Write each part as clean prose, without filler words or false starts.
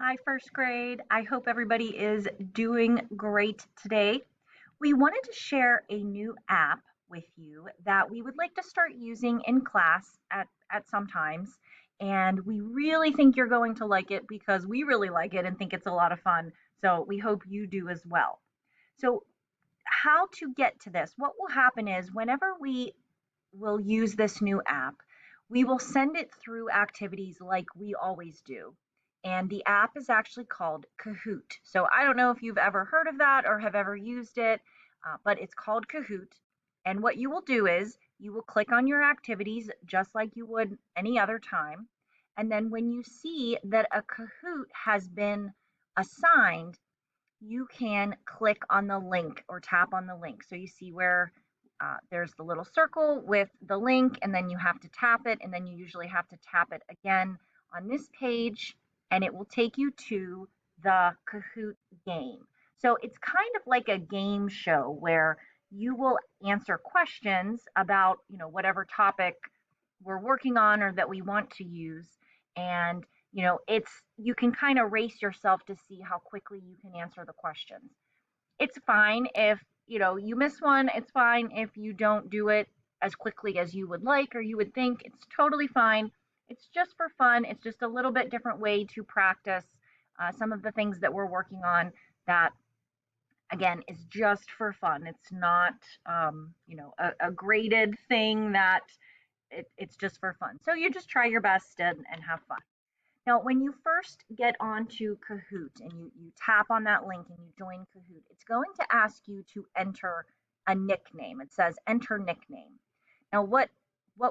Hi, first grade. I hope everybody is doing great today. We wanted to share a new app with you that we would like to start using in class at some times. And we really think you're going to like it because we really like it and think it's a lot of fun. So we hope you do as well. So, how to get to this? What will happen is whenever we will use this new app, we will send it through activities like we always do. And the app is actually called Kahoot. So I don't know if you've ever heard of that or have ever used it, but it's called Kahoot. And what you will do is you will click on your activities just like you would any other time. And then when you see that a Kahoot has been assigned, you can click on the link or tap on the link. So you see where there's the little circle with the link, and then you have to tap it, and then you usually have to tap it again on this page, and it will take you to the Kahoot game. So it's kind of like a game show where you will answer questions about, whatever topic we're working on or that we want to use. And, it's you can kind of race yourself to see how quickly you can answer the questions. It's fine if, you miss one. It's fine if you don't do it as quickly as you would like or you would think. It's totally fine. It's just for fun. It's just a little bit different way to practice some of the things that we're working on that, again, is just for fun. It's not, a graded thing that it's just for fun. So you just try your best and have fun. Now, when you first get onto Kahoot and you tap on that link and you join Kahoot, it's going to ask you to enter a nickname. It says enter nickname. Now, what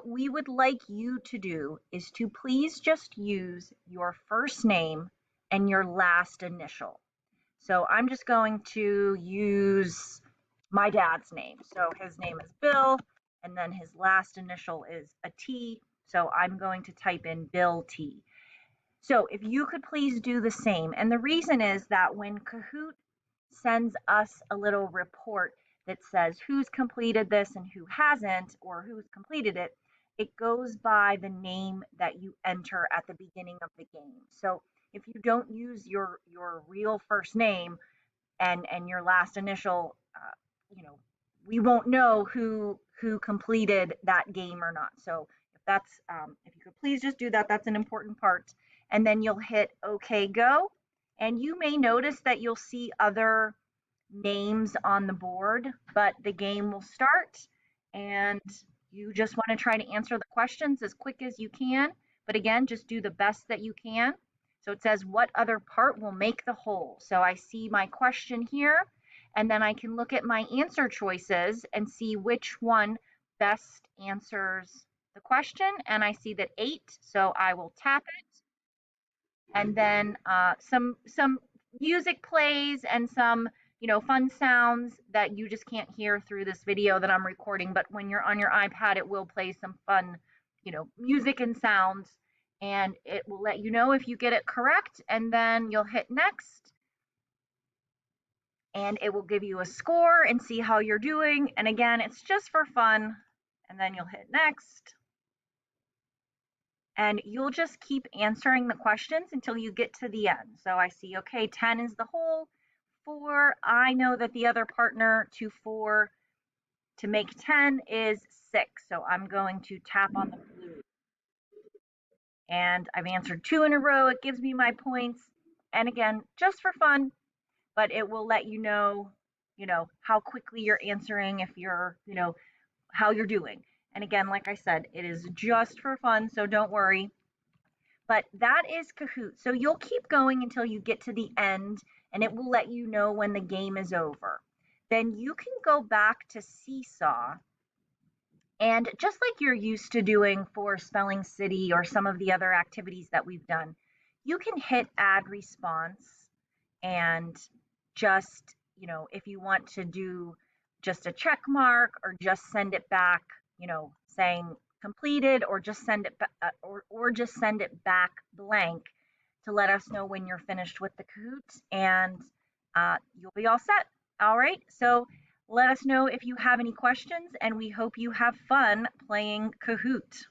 we would like you to do is to please just use your first name and your last initial. So I'm just going to use my dad's name. So his name is Bill, and then his last initial is a T. So I'm going to type in Bill T. So if you could please do the same. And the reason is that when Kahoot sends us a little report that says who's completed this and who hasn't, or who's completed it, it goes by the name that you enter at the beginning of the game. So if you don't use your real first name and your last initial, you know, we won't know who completed that game or not. So if you could please just do that, that's an important part. And then you'll hit OK Go, and you may notice that you'll see other names on the board, but the game will start, and you just want to try to answer the questions as quick as you can. But again, just do the best that you can. So it says, what other part will make the whole? So I see my question here, and then I can look at my answer choices and see which one best answers the question. And I see that 8, so I will tap it. And then some music plays and some fun sounds that you just can't hear through this video that I'm recording, but when you're on your iPad it will play some fun music and sounds, and it will let you know if you get it correct, and then you'll hit next, and it will give you a score and see how you're doing. And again, it's just for fun, and then you'll hit next, and you'll just keep answering the questions until you get to the end. So I see, okay, 10 is the whole. 4, I know that the other partner to 4 to make 10 is 6. So I'm going to tap on the blue. And I've answered 2 in a row. It gives me my points. And again, just for fun, but it will let how quickly you're answering, if you're, how you're doing. And again, like I said, it is just for fun, so don't worry. But that is Kahoot. So you'll keep going until you get to the end, and it will let you know when the game is over. Then you can go back to Seesaw, and just like you're used to doing for Spelling City or some of the other activities that we've done, you can hit add response, and just, if you want to do just a check mark or just send it back, saying completed, or just send it or just send it back blank to let us know when you're finished with the Kahoot, and you'll be all set. All right, so let us know if you have any questions, and we hope you have fun playing Kahoot.